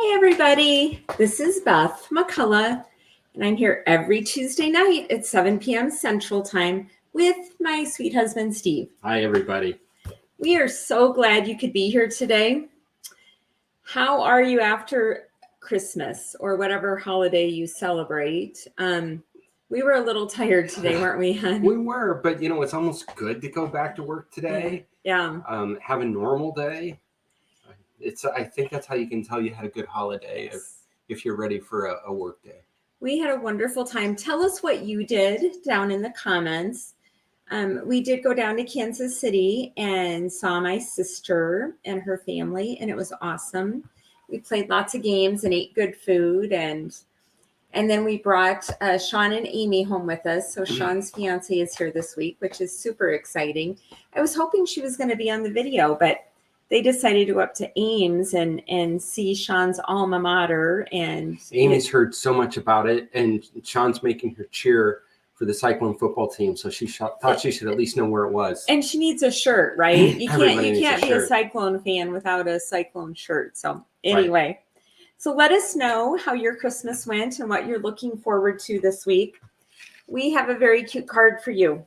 Hey everybody, this is Beth McCullough, and I'm here every Tuesday night at 7 p.m. Central Time with my sweet husband, Steve. Hi everybody. We are so glad you could be here today. How are you after Christmas or whatever holiday you celebrate? We were a little tired today, weren't we, hon? We were, but it's almost good to go back to work today. Yeah. Have a normal day. I think that's how you can tell you had a good holiday if you're ready for a work day. We had a wonderful time. Tell us what you did down in the comments. We did go down to Kansas City and saw my sister and her family, and it was awesome. We played lots of games and ate good food, and then we brought Sean and Amy home with us. So Sean's fiance is here this week, which is super exciting. I was hoping she was going to be on the video, but they decided to go up to Ames and see Sean's alma mater. And Amy's heard so much about it, and Sean's making her cheer for the Cyclone football team, so she thought she should at least know where it was. And she needs a shirt, right? You can't be a shirt. Cyclone fan without a Cyclone shirt. So anyway, Right. So let us know how your Christmas went and what you're looking forward to this week. We have a very cute card for you.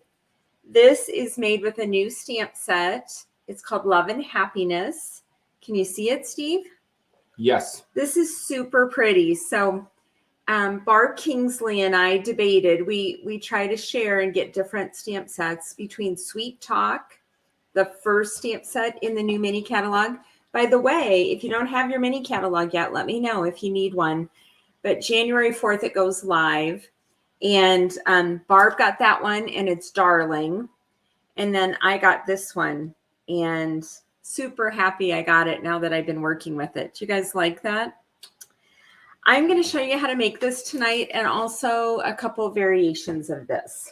This is made with a new stamp set. It's called Love and Happiness. Can you see it, Steve? Yes. This is super pretty. So Barb Kingsley and I debated. We try to share and get different stamp sets between Sweet Talk, the first stamp set in the new mini catalog. By the way, if you don't have your mini catalog yet, let me know if you need one. But January 4th, it goes live. And Barb got that one, and it's darling. And then I got this one, and super happy I got it now that I've been working with it. Do you guys like that? I'm going to show you how to make this tonight and also a couple of variations of this.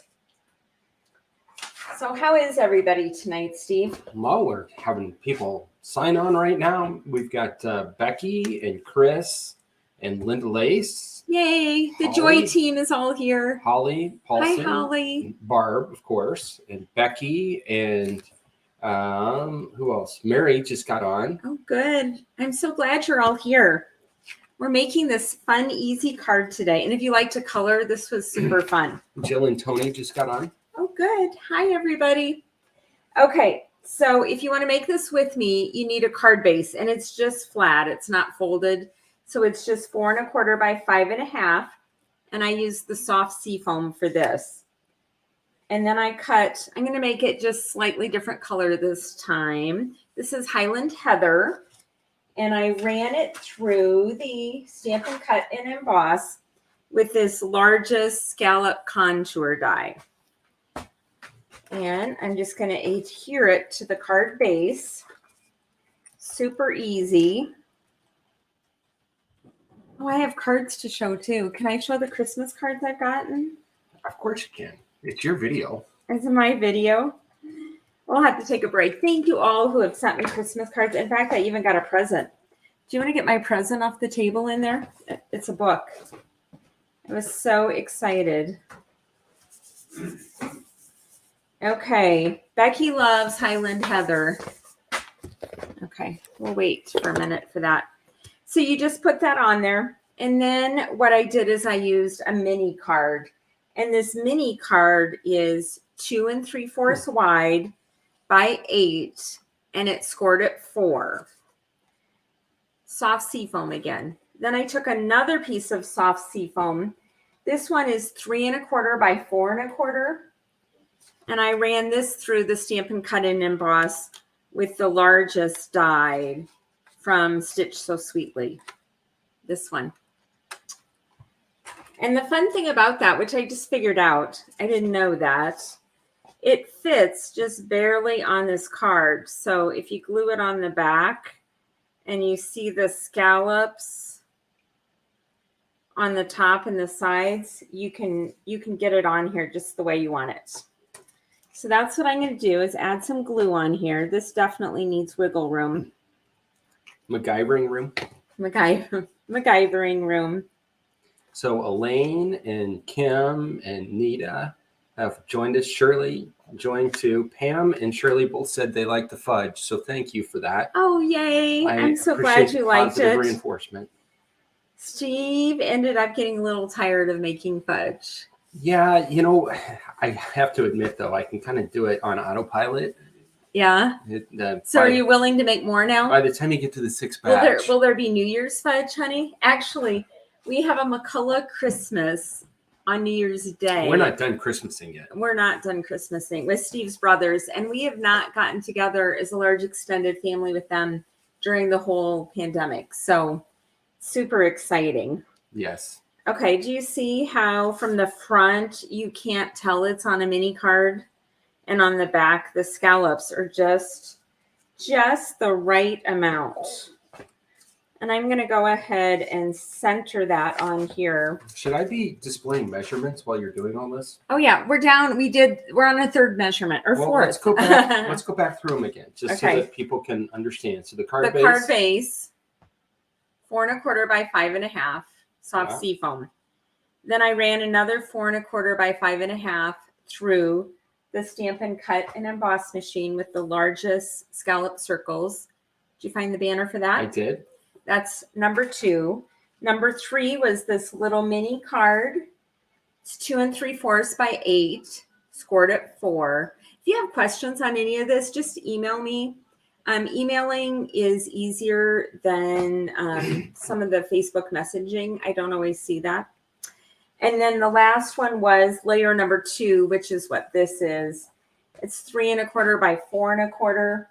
So how is everybody tonight, Steve? Well, we're having people sign on right now. We've got Becky and Chris and Linda Lace. Yay, the Holly, Joy team is all here. Holly Paulson. Hi, Holly. Barb, of course, and Becky, and who else? Mary just got on. Oh, good. I'm so glad you're all here. We're making this fun, easy card today. And if you like to color, this was super fun. Jill and Tony just got on. Oh, good. Hi, everybody. Okay, so if you want to make this with me, you need a card base, and it's just flat. It's not folded. So it's just 4 1/4 by 5 1/2. And I use the soft Seafoam for this. And then I'm going to make it just slightly different color this time. This is Highland Heather. And I ran it through the Stamp and Cut and Emboss with this largest scallop contour die. And I'm just going to adhere it to the card base. Super easy. Oh, I have cards to show too. Can I show the Christmas cards I've gotten? Of course you can. It's your video. It's my video. We'll have to take a break. Thank you all who have sent me Christmas cards. In fact, I even got a present. Do you want to get my present off the table in there? It's a book. I was so excited. Okay. Becky loves Highland Heather. Okay. We'll wait for a minute for that. So you just put that on there. And then what I did is I used a mini card. And this mini card is 2 3/4 wide by 8. And it scored at 4. Soft Seafoam again. Then I took another piece of soft Seafoam. This one is 3 1/4 by 4 1/4. And I ran this through the Stamp and Cut and Emboss with the largest die from Stitch So Sweetly. This one. And the fun thing about that, which I just figured out, I didn't know that, it fits just barely on this card. So if you glue it on the back and you see the scallops on the top and the sides, you can get it on here just the way you want it. So that's what I'm going to do is add some glue on here. This definitely needs wiggle room. MacGyvering room. MacGyvering room. So Elaine and Kim and Nita have joined us. Shirley joined too. Pam and Shirley both said they like the fudge, so thank you for that. Oh, yay. I'm so glad you liked it. Reinforcement. Steve ended up getting a little tired of making fudge. Yeah, I have to admit though, I can kind of do it on autopilot. Yeah. So are you willing to make more now? By the time you get to the sixth batch. Will there be New Year's fudge, honey? Actually, we have a McCullough Christmas on New Year's Day. We're not done Christmasing yet. We're not done Christmasing with Steve's brothers, and we have not gotten together as a large extended family with them during the whole pandemic. So super exciting. Yes. Okay, do you see how from the front you can't tell it's on a mini card? And on the back, the scallops are just the right amount. And I'm going to go ahead and center that on here. Should I be displaying measurements while you're doing all this? Oh yeah, we're on a third measurement or fourth. Let's go back through them again, just so that people can understand. So the card base, 4 1/4 by 5 1/2 soft seafoam. Then I ran another 4 1/4 by 5 1/2 through the Stampin' Cut and Emboss machine with the largest scallop circles. Did you find the banner for that? I did. That's number 2. Number 3 was this little mini card. It's 2 3/4 by 8, scored at 4. If you have questions on any of this, just email me. Emailing is easier than some of the Facebook messaging. I don't always see that. And then the last one was layer number 2, which is what this is. It's 3 1/4 by 4 1/4.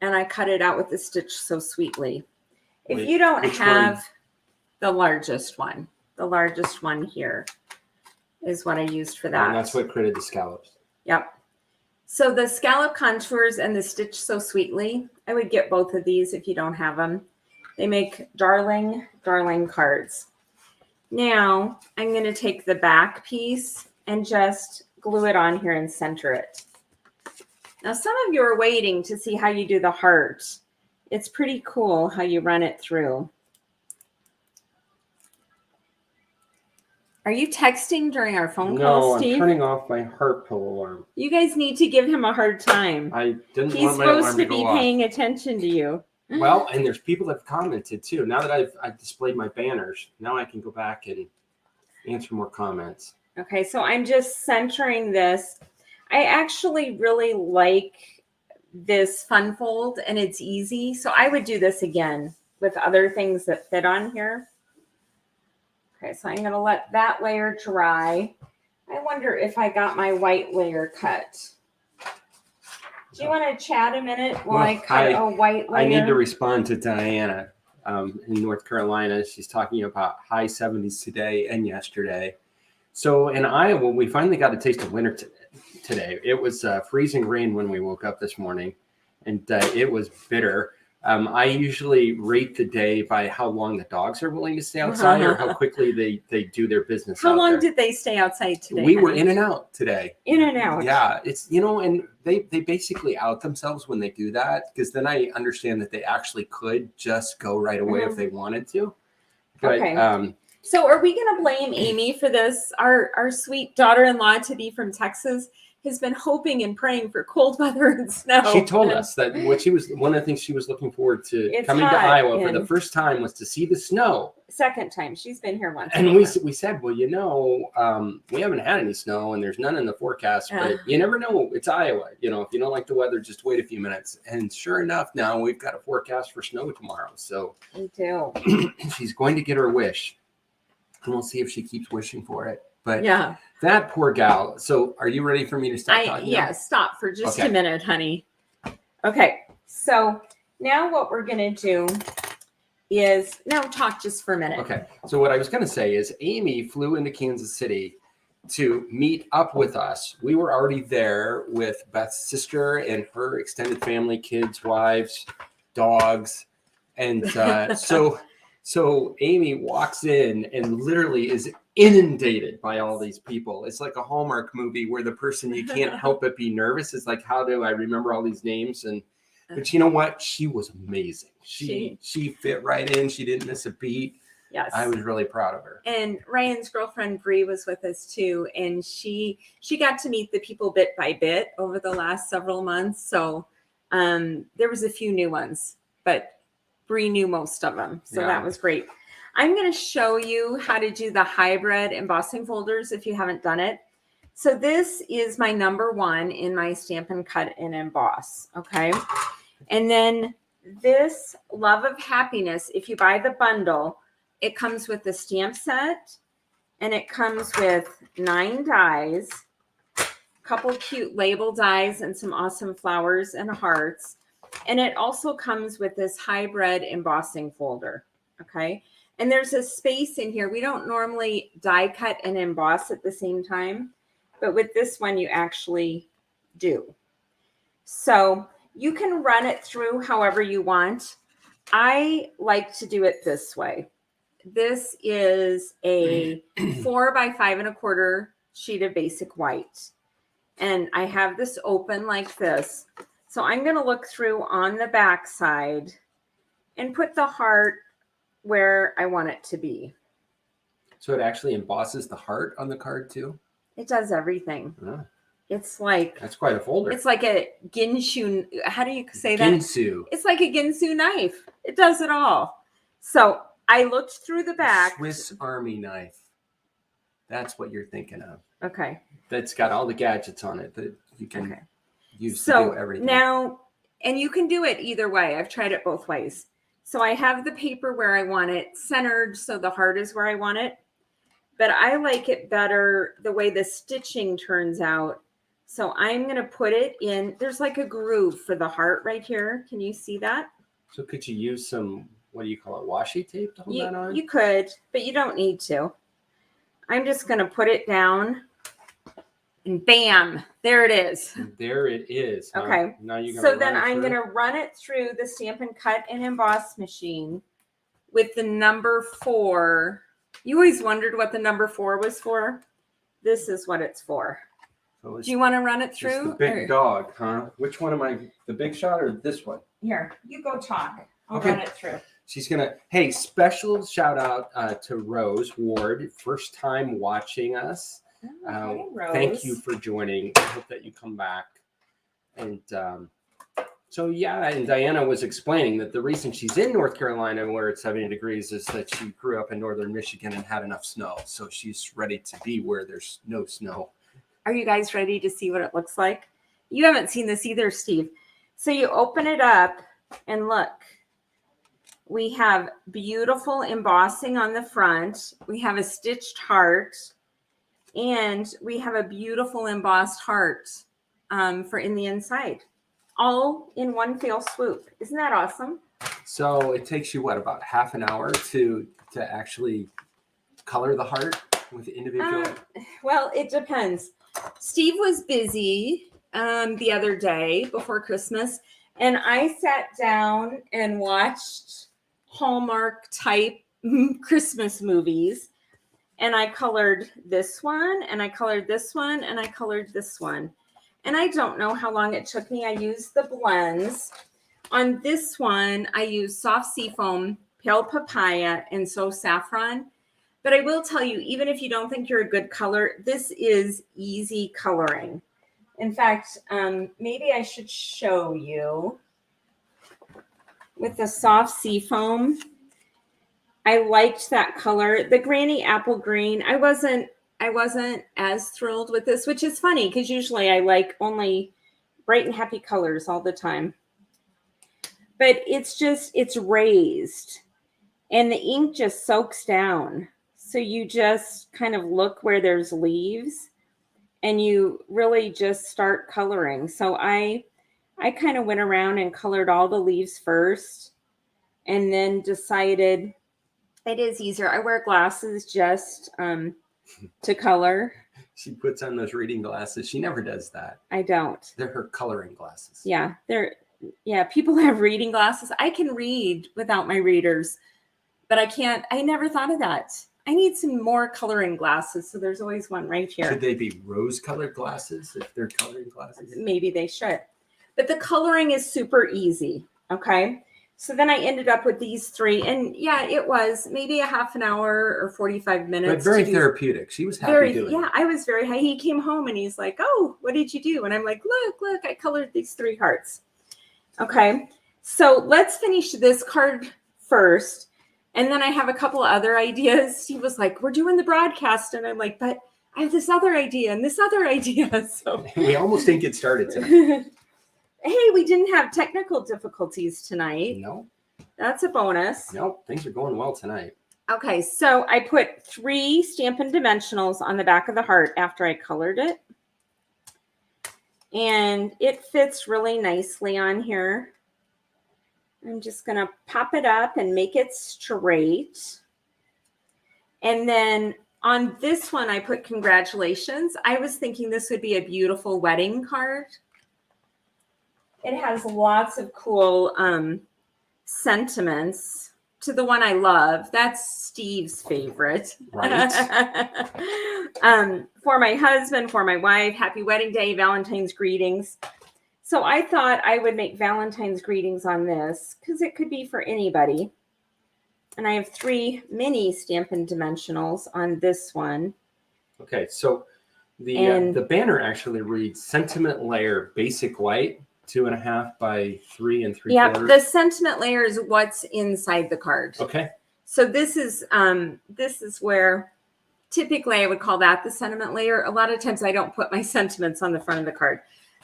And I cut it out with the Stitch So Sweetly. If you don't have the largest one here is what I used for that. And that's what created the scallops. Yep. So the scallop contours and the Stitch So Sweetly, I would get both of these if you don't have them. They make darling cards. Now I'm going to take the back piece and just glue it on here and center it. Now some of you are waiting to see how you do the heart. It's pretty cool how you run it through. Are you texting during our phone call, Steve? No, I'm turning off my heart pill alarm. You guys need to give him a hard time. I didn't He's want my alarm to go off. supposed to be paying attention to you. Well, and there's people that have commented too. Now that I've displayed my banners, now I can go back and answer more comments. Okay, so I'm just centering this. I actually really like this fun fold and it's easy. So I would do this again with other things that fit on here. Okay, so I'm going to let that layer dry. I wonder if I got my white layer cut. Do you want to chat a minute while I cut a white layer? I need to respond to Diana in North Carolina. She's talking about high 70s today and yesterday. So in Iowa, we finally got a taste of winter today. It was freezing rain when we woke up this morning, and it was bitter. I usually rate the day by how long the dogs are willing to stay outside or how quickly they do their business. How long did they stay outside today? We were in and out today. In and out. Yeah, it's and they basically out themselves when they do that, because then I understand that they actually could just go right away if they wanted to. But, okay. So are we going to blame Amy for this? Our sweet daughter-in-law to be from Texas has been hoping and praying for cold weather and snow. She told us that one of the things she was looking forward to coming to Iowa for the first time was to see the snow. Second time. She's been here once. And we said, well, we haven't had any snow and there's none in the forecast, but you never know. It's Iowa. If you don't like the weather, just wait a few minutes. And sure enough, now we've got a forecast for snow tomorrow. So we do. She's going to get her wish. And we'll see if she keeps wishing for it. But yeah, that poor gal. So are you ready for me to stop talking? Yeah, stop for just a minute, honey. Okay, so now what we're going to do is talk just for a minute. Okay, so what I was going to say is Amy flew into Kansas City to meet up with us. We were already there with Beth's sister and her extended family, kids, wives, dogs. And so Amy walks in and literally is inundated by all these people. It's like a Hallmark movie where the person you can't help but be nervous. It's like, how do I remember all these names? But you know what? She was amazing. She fit right in. She didn't miss a beat. Yes. I was really proud of her. And Ryan's girlfriend Bree was with us too. And she got to meet the people bit by bit over the last several months. So there was a few new ones, but Bree knew most of them. So that was great. I'm going to show you how to do the hybrid embossing folders if you haven't done it. So this is my number 1 in my Stampin' Cut and Emboss, okay? And then this Love of Happiness, if you buy the bundle, it comes with the stamp set, and it comes with 9 dies, a couple cute label dies, and some awesome flowers and hearts. And it also comes with this hybrid embossing folder, okay? And there's a space in here. We don't normally die cut and emboss at the same time, but with this one you actually do. So you can run it through however you want. I like to do it this way. This is a 4 by 5 1/4 sheet of basic white. And I have this open like this. So I'm going to look through on the back side and put the heart where I want it to be. So it actually embosses the heart on the card too? It does everything. Oh, It's like, that's quite a folder. it's like a Ginsu. How do you say that? Ginsu. It's like a Ginsu knife. It does it all. So I looked through the back. Swiss Army knife. That's what you're thinking of. Okay. That's got all the gadgets on it that you can use to So do everything. now, and you can do it either way. I've tried it both ways. So I have the paper where I want it centered, so the heart is where I want it. But I like it better the way the stitching turns out. So I'm going to put it in. There's like a groove for the heart right here. Can you see that? So could you use some, what do you call it, washi tape to hold that on? You could, but you don't need to. I'm just going to put it down. And bam, there it is. And there it is. Huh? Okay. Now you're So then I'm going to run it through the Stampin' Cut and Emboss machine with the number 4. You always wondered what the number 4 was for. This is what it's for. So Do you want to run it through? It's the big dog, huh? Which one am I? The big shot or this one? Here, you go talk. I'll Okay. run it through. She's gonna. Hey, special shout out to Rose Ward, first time watching us. Okay, Rose. Thank you for joining. I hope that you come back. And so yeah, and Diana was explaining that the reason she's in North Carolina where it's 70 degrees is that she grew up in northern Michigan and had enough snow, so she's ready to be where there's no snow. Are you guys ready to see what it looks like? You haven't seen this either, Steve. So you open it up and look. We have beautiful embossing on the front. We have a stitched heart. And we have a beautiful embossed heart for in the inside. All in one fell swoop. Isn't that awesome? So it takes you what, about half an hour to actually color the heart with individual? Well, it depends. Steve was busy the other day before Christmas, and I sat down and watched Hallmark type Christmas movies. And I colored this one, and I colored this one, and I colored this one. And I don't know how long it took me. I used the blends. On this one, I used soft seafoam, pale papaya, and so saffron. But I will tell you, even if you don't think you're a good color, this is easy coloring. In fact, maybe I should show you with the soft seafoam. I liked that color. The Granny Apple Green, I wasn't as thrilled with this, which is funny because usually I like only bright and happy colors all the time. But it's raised and the ink just soaks down. So you just kind of look where there's leaves and you really just start coloring. So I kind of went around and colored all the leaves first and then decided it is easier. I wear glasses just to color. She puts on those reading glasses. She never does that. I don't. They're her coloring glasses. Yeah, people have reading glasses. I can read without my readers, but I can't. I never thought of that. I need some more coloring glasses, so there's always one right here. Should they be rose-colored glasses if they're coloring glasses? Maybe they should. But the coloring is super easy, okay? So then I ended up with these 3. And yeah, it was maybe a half an hour or 45 minutes. But very therapeutic. She was happy doing it. Yeah, I was very high. He came home and he's like, oh, what did you do? And I'm like, look, I colored these 3 hearts. Okay, so let's finish this card first. And then I have a couple other ideas. Steve was like, we're doing the broadcast. And I'm like, but I have this other idea and this other idea. So We almost didn't get started tonight. Hey, we didn't have technical difficulties tonight. No. That's a bonus. Nope. Things are going well tonight. Okay, so I put 3 Stampin' Dimensionals on the back of the heart after I colored it. And it fits really nicely on here. I'm just going to pop it up and make it straight. And then on this one, I put congratulations. I was thinking this would be a beautiful wedding card. It has lots of cool sentiments. To the one I love, that's Steve's favorite. Right. For my husband, for my wife, happy wedding day, Valentine's greetings. So I thought I would make Valentine's greetings on this because it could be for anybody. And I have 3 mini Stampin' Dimensionals on this one. Okay, so the banner actually reads sentiment layer basic white, 2.5 by 3 3/4. Yeah, the sentiment layer is what's inside the card. Okay. So this is where typically I would call that the sentiment layer. A lot of times I don't put my sentiments on the front of the card.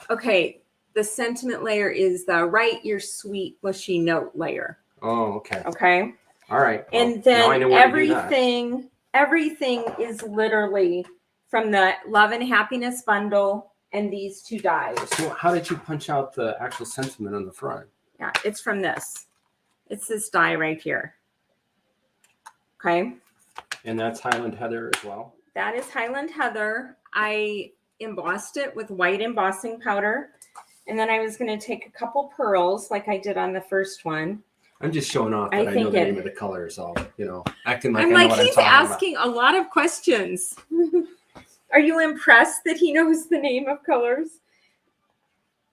Okay, the sentiment layer is the write your sweet mushy note layer. Oh, okay. Okay. All right. Well, And then now I know where to do that. everything is literally from the Love and Happiness bundle and these 2 dies. So how did you punch out the actual sentiment on the front? Yeah, it's from this. It's this die right here. Okay. And that's Highland Heather as well? That is Highland Heather. I embossed it with white embossing powder. And then I was going to take a couple pearls like I did on the first one. I'm just showing off that I know the name of the color, so, acting like I know what I'm talking he's asking a lot of questions. Are you impressed that he knows the name of colors?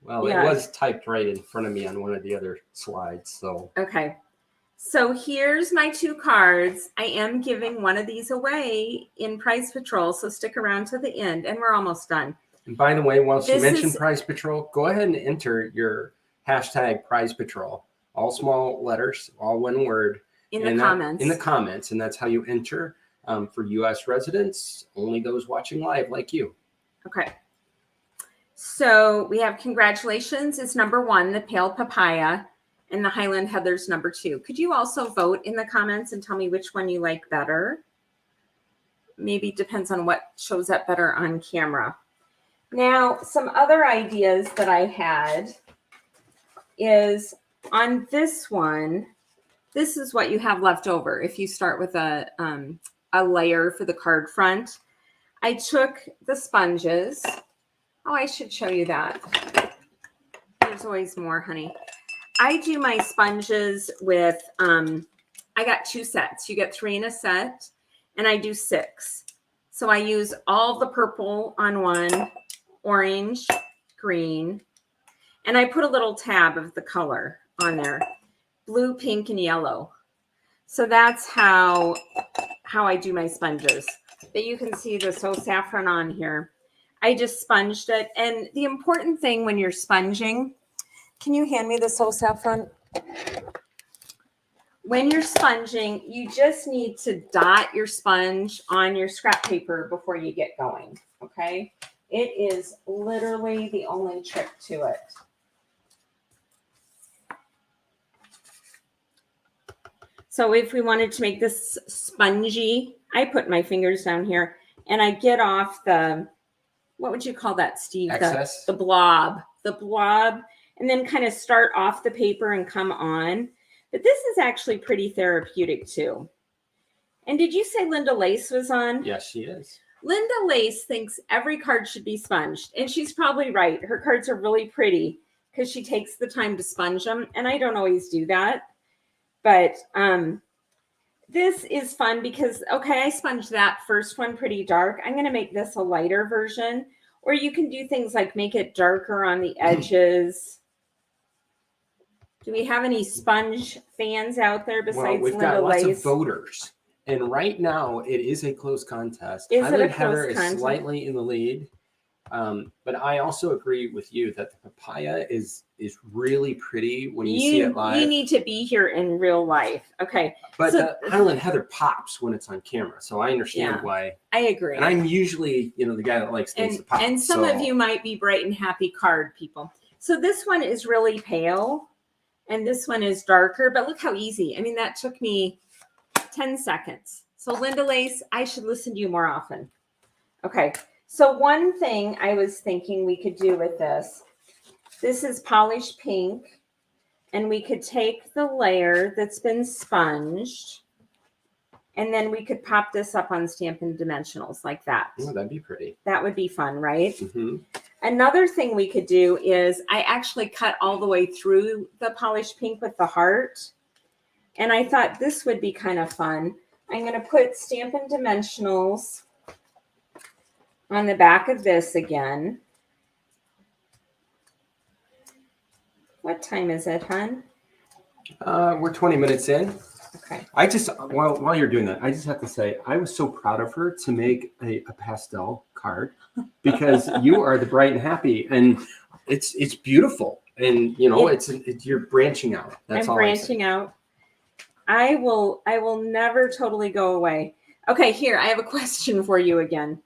Well, It was typed right in front of me on one of the other slides, so. Okay. So here's my 2 cards. I am giving one of these away in Prize Patrol, so stick around to the end, and we're almost done. And by the way, once you mention Prize Patrol, go ahead and enter your hashtag Prize Patrol. All small letters, all one word. In the comments. In the comments, and that's how you enter. For U.S. residents, only those watching live like you. Okay. So we have congratulations is number 1, the Pale Papaya, and the Highland Heather's number 2. Could you also vote in the comments and tell me which one you like better? Maybe depends on what shows up better on camera. Now, some other ideas that I had is on this one, this is what you have left over. If you start with a layer for the card front, I took the sponges. Oh, I should show you that. There's always more, honey. I do my sponges with, I got 2 sets. You get 3 in a set, and I do 6. So I use all the purple on one, orange, green, and I put a little tab of the color on there, blue, pink, and yellow. So that's how I do my sponges. But you can see the So Saffron on here. I just sponged it. And the important thing when you're sponging, can you hand me the So Saffron? When you're sponging, you just need to dot your sponge on your scrap paper before you get going, okay? It is literally the only trick to it. So if we wanted to make this spongy, I put my fingers down here and I get off the, what would you call that, Steve? Excess? The blob, and then kind of start off the paper and come on. But this is actually pretty therapeutic too. And did you say Linda Lace was on? Yes, she is. Linda Lace thinks every card should be sponged. And she's probably right. Her cards are really pretty because she takes the time to sponge them. And I don't always do that. But this is fun because, okay, I sponged that first one pretty dark. I'm going to make this a lighter version. Or you can do things like make it darker on the edges. Do we have any sponge fans out there besides we've Linda got lots Lace? of voters. And right now, it is a close contest. Is it a Highland close Heather contest? is slightly in the lead. But I also agree with you that the papaya is really pretty when you see it live. You need to be here in real life. Okay. But so, the Highland Heather pops when it's on camera. So I understand why. I agree. And I'm usually, the guy that likes things to pop. And some of you might be bright and happy card people. So this one is really pale and this one is darker, but look how easy. I mean, that took me 10 seconds. So Linda Lace, I should listen to you more often. Okay. So one thing I was thinking we could do with this is polished pink, and we could take the layer that's been sponged, and then we could pop this up on Stampin' Dimensionals like that. Oh, that'd be pretty. That would be fun, right? Mm-hmm. Another thing we could do is I actually cut all the way through the polished pink with the heart, and I thought this would be kind of fun. I'm going to put Stampin' Dimensionals on the back of this again. What time is it, hon? We're 20 minutes in. Okay. I just, while you're doing that, I just have to say, I was so proud of her to make a pastel card because you are the bright and happy, and it's beautiful. And, it's you're branching out. That's all I'm branching out. I will never totally go away. Okay, here, I have a question for you again.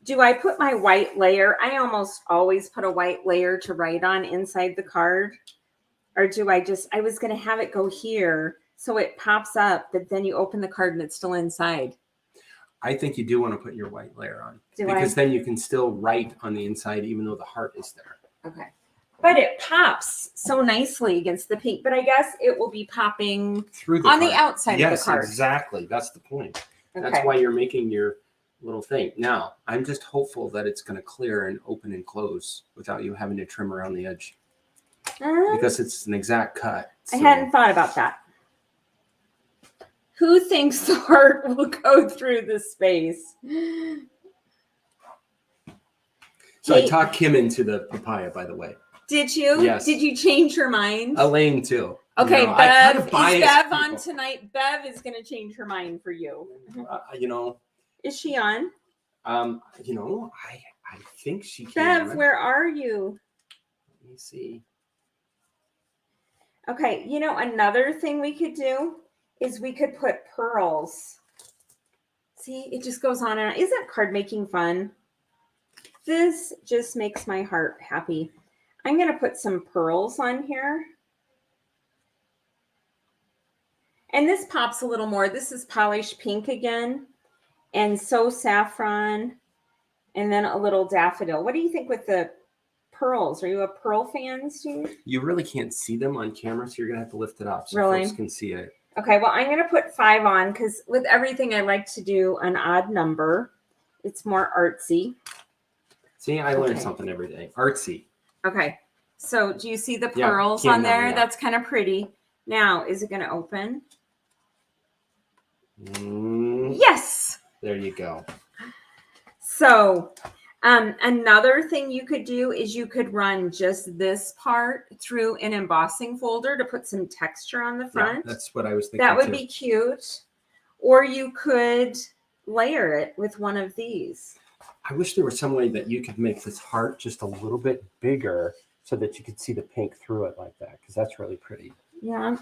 Do I put my white layer? I almost always put a white layer to write on inside the card. Or do I was going to have it go here so it pops up, but then you open the card and it's still inside. I think you do want to put your white layer on. Because then you can still write on the inside even though the heart is there. Okay. But it pops so nicely against the pink. But I guess it will be popping through on the outside of the card. Yes, exactly. That's the point. Okay. That's why you're making your little thing. Now, I'm just hopeful that it's going to clear and open and close without you having to trim around the edge. Because it's an exact cut. So. I hadn't thought about that. Who thinks the heart will go through the space? So I talked Kim into the papaya, by the way. Did you? Yes. Did you change your mind? Elaine, too. Okay, Bev. Is Bev on tonight? Bev is going to change her mind for you. Is she on? I think she can. Bev, where are you? Let me see. Okay, another thing we could do is we could put pearls. See, it just goes on and on. Isn't card making fun? This just makes my heart happy. I'm going to put some pearls on here. And this pops a little more. This is polished pink again. And so saffron. And then a little daffodil. What do you think with the pearls? Are you a pearl fan, Steve? You really can't see them on camera, so you're going to have to lift it up so folks can see it. Okay, well, I'm going to put 5 on because with everything, I like to do an odd number. It's more artsy. See, I learn something every day. Artsy. Okay, so do you see the pearls on there? Yeah. That's kind of pretty. Now, is it going to open? Yes. There you go. So another thing you could do is you could run just this part through an embossing folder to put some texture on the front. Yeah, that's what I was thinking. That would be cute. Or you could layer it with one of these. I wish there was some way that you could make this heart just a little bit bigger so that you could see the pink through it like that, because that's really pretty. Yeah.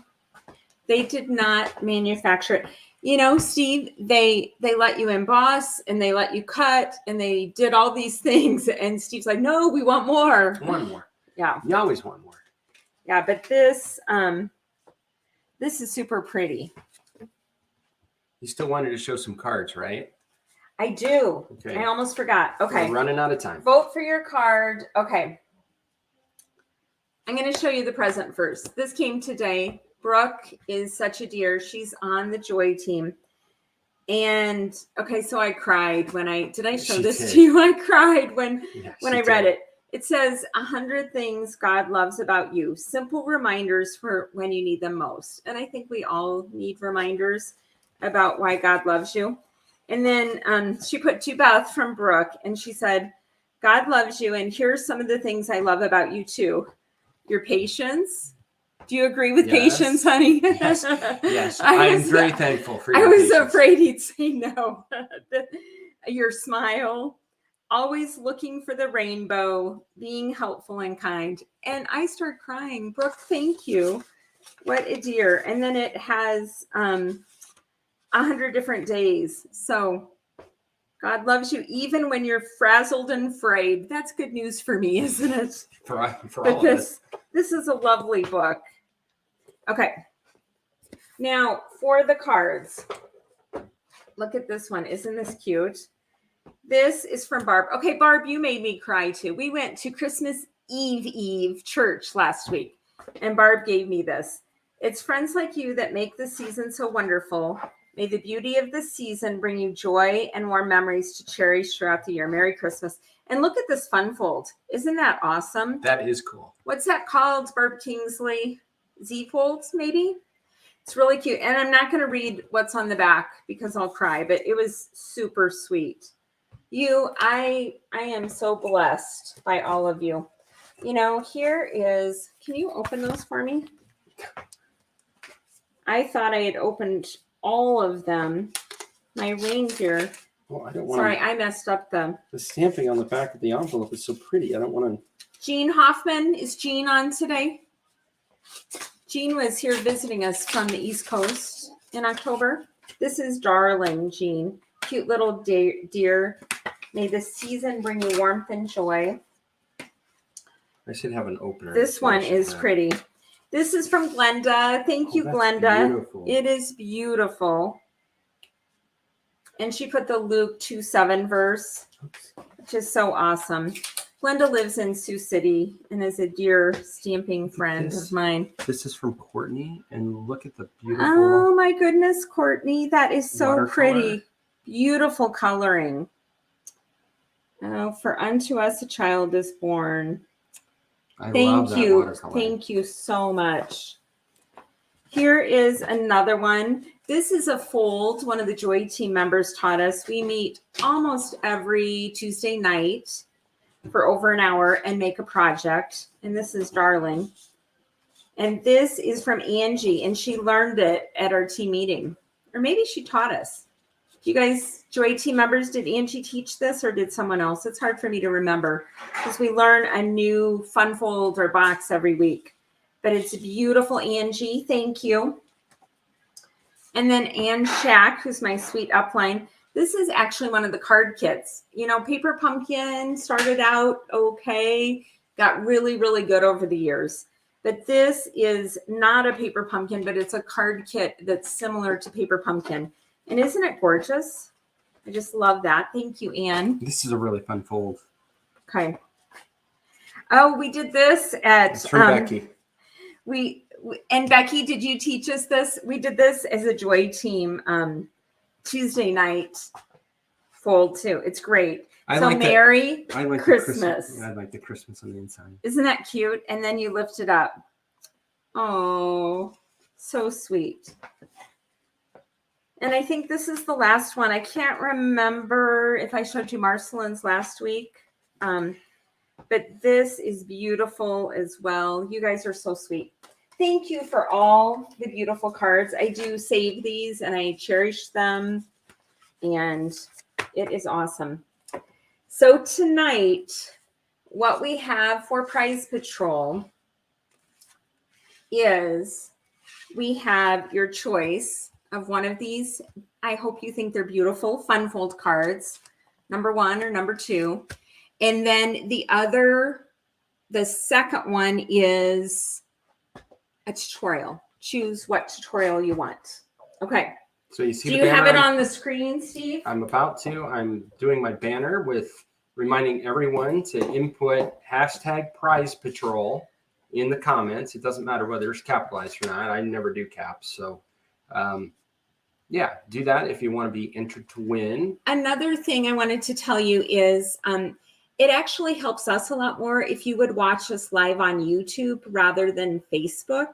They did not manufacture it. Steve, they let you emboss and they let you cut and they did all these things. And Steve's like, no, we want more. One more. Yeah. You always want more. Yeah, but this is super pretty. You still wanted to show some cards, right? I do. Okay. I almost forgot. Okay. We're running out of time. Vote for your card. Okay. I'm going to show you the present first. This came today. Brooke is such a dear. She's on the Joy team. And okay, so I cried when I show this to you? I cried when I read it. It says 100 things God loves about you. Simple reminders for when you need them most. And I think we all need reminders about why God loves you. And then she put to Beth from Brooke, and she said, God loves you. And here's some of the things I love about you too. Your patience. Do you agree with patience, honey? Yes. Yes. I'm very thankful for your I was patience. afraid he'd say no. Your smile. always looking for the rainbow, being helpful and kind. And I start crying. Brooke, thank you. What a dear. And then it has 100 different days. So God loves you even when you're frazzled and frayed. That's good news for me, isn't it? For But all of us. this is a lovely book. Okay. Now for the cards. Look at this one. Isn't this cute? This is from Barb. Okay, Barb, you made me cry too. We went to Christmas Eve church last week, and Barb gave me this. It's friends like you that make the season so wonderful. May the beauty of the season bring you joy and warm memories to cherish throughout the year. Merry Christmas. And look at this fun fold. Isn't that awesome? That is cool. What's that called, Barb Kingsley? Z folds, maybe? It's really cute. And I'm not going to read what's on the back because I'll cry, but it was super sweet. I am so blessed by all of you. You know, here is, can you open those for me? I thought I had opened all of them. My reindeer. Well, I don't want Sorry, I messed up the stamping on the back of the envelope is so pretty. I don't want to. Jean Hoffman. Is Jean on today? Jean was here visiting us from the East Coast in October. This is darling Jean. Cute little deer. May the season bring you warmth and joy. I should have an opener. This one is pretty. This is from Glenda. Thank you, Glenda. Beautiful. It is beautiful. And she put the Luke 2:7 verse, which is so awesome. Glenda lives in Sioux City and is a dear stamping friend of mine. This is from Courtney, and look at the beautiful. Oh my goodness, Courtney. That is so pretty. Watercolor. Beautiful coloring. Oh, for unto us a child is born. I love Thank that you. watercolor. Thank you so much. Here is another one. This is a fold one of the Joy Team members taught us. We meet almost every Tuesday night for over an hour and make a project. And this is darling. And this is from Angie, and she learned it at our team meeting. Or maybe she taught us. You guys, Joy Team members, did Angie teach this or did someone else? It's hard for me to remember because we learn a new fun fold or box every week. But it's beautiful, Angie. Thank you. And then Ann Shack, who's my sweet upline. This is actually one of the card kits. You know, Paper Pumpkin started out okay, got really, really good over the years. But this is not a Paper Pumpkin, but it's a card kit that's similar to Paper Pumpkin. And isn't it gorgeous? I just love that. Thank you, Ann. This is a really fun fold. Okay. Oh, we did this at It's from Becky. And Becky, did you teach us this? We did this as a Joy Team Tuesday night fold too. It's great. Merry Christmas. I like the Christmas on the inside. Isn't that cute? And then you lift it up. Oh, so sweet. And I think this is the last one. I can't remember if I showed you Marcelin's last week. But this is beautiful as well. You guys are so sweet. Thank you for all the beautiful cards. I do save these and I cherish them. And it is awesome. So tonight, what we have for Prize Patrol is we have your choice of one of these. I hope you think they're beautiful fun fold cards, number 1 or number 2. And then the second one is a tutorial. Choose what tutorial you want. Okay. So you see, do you have it on the screen, Steve? I'm about to. I'm doing my banner with reminding everyone to input #Prize Patrol in the comments. It doesn't matter whether it's capitalized or not. I never do caps. So, yeah, do that if you want to be entered to win. Another thing I wanted to tell you is it actually helps us a lot more if you would watch us live on YouTube rather than Facebook.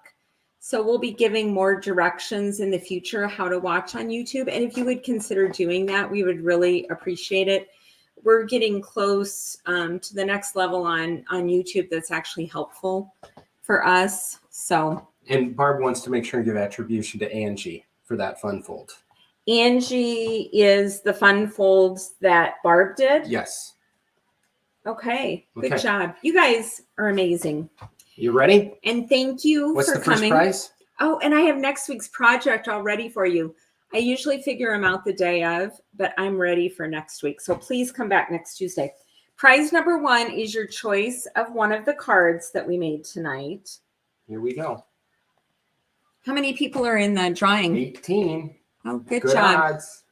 So we'll be giving more directions in the future how to watch on YouTube. And if you would consider doing that, we would really appreciate it. We're getting close to the next level on YouTube that's actually helpful for us. So, and Barb wants to make sure and give attribution to Angie for that fun fold. Angie is the fun folds that Barb did. Yes. Okay. Good Okay. job. You guys are amazing. You ready? And thank you What's for the first coming. prize? Oh, and I have next week's project all ready for you. I usually figure them out the day of, but I'm ready for next week. So please come back next Tuesday. Prize number 1 is your choice of one of the cards that we made tonight. Here we go. How many people are in the drawing? 18. Oh, good Good job. odds.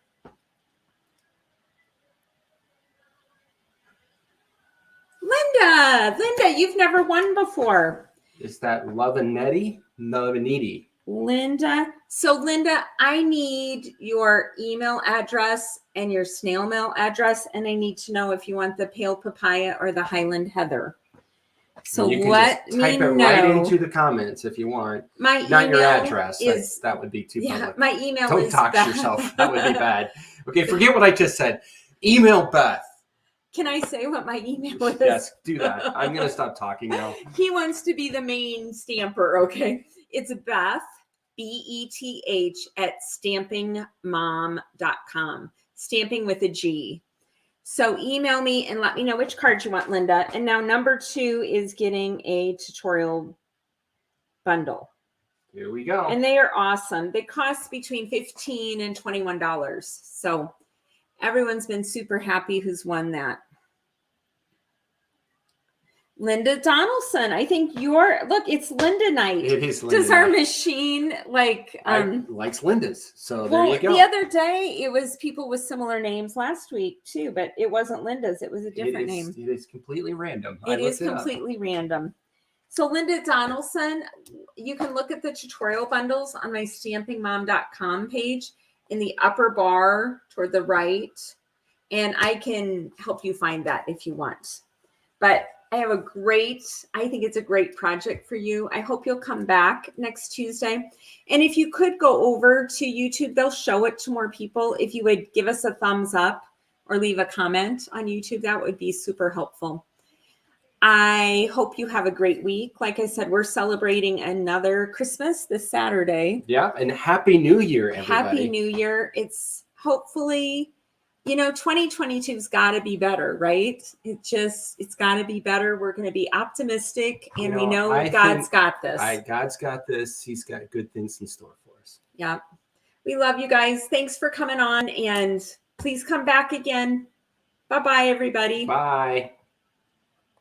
Linda, you've never won before. Is that Love and Nettie? Love and Needy. Linda. So Linda, I need your email address and your snail mail address, and I need to know if you want the pale papaya or the Highland heather. So you can let just me type it know. right into the comments if you want. My Not email your address. is that would be too public. my email Don't is dox Beth. yourself. That would be bad. Okay, forget what I just said. Email Beth. Can I say what my email is? Yes, do that. I'm going to stop talking now. He wants to be the main stamper. Okay. It's Beth, BETH at stampingmom.com. Stamping with a G. So email me and let me know which card you want, Linda. And now number 2 is getting a tutorial bundle. Here we go. And they are awesome. They cost between $15 and $21. So everyone's been super happy who's won that. Linda Donaldson. I think look, it's Linda night. It is Linda Does our night. machine likes Linda's. So there you go. The other day it was people with similar names last week too, but it wasn't Linda's. It was a different name. It is completely random. It is completely random. So Linda Donaldson, you can look at the tutorial bundles on my stampingmom.com page in the upper bar toward the right. And I can help you find that if you want. But I think it's a great project for you. I hope you'll come back next Tuesday. And if you could go over to YouTube, they'll show it to more people. If you would give us a thumbs up or leave a comment on YouTube, that would be super helpful. I hope you have a great week. Like I said, we're celebrating another Christmas this Saturday. Yeah, and Happy New Year, everybody. Happy New Year. It's hopefully... 2022's got to be better, right? It's got to be better. We're going to be optimistic, and we know God's got this. God's got this. He's got good things in store for us. Yeah. We love you guys. Thanks for coming on, and please come back again. Bye-bye, everybody. Bye.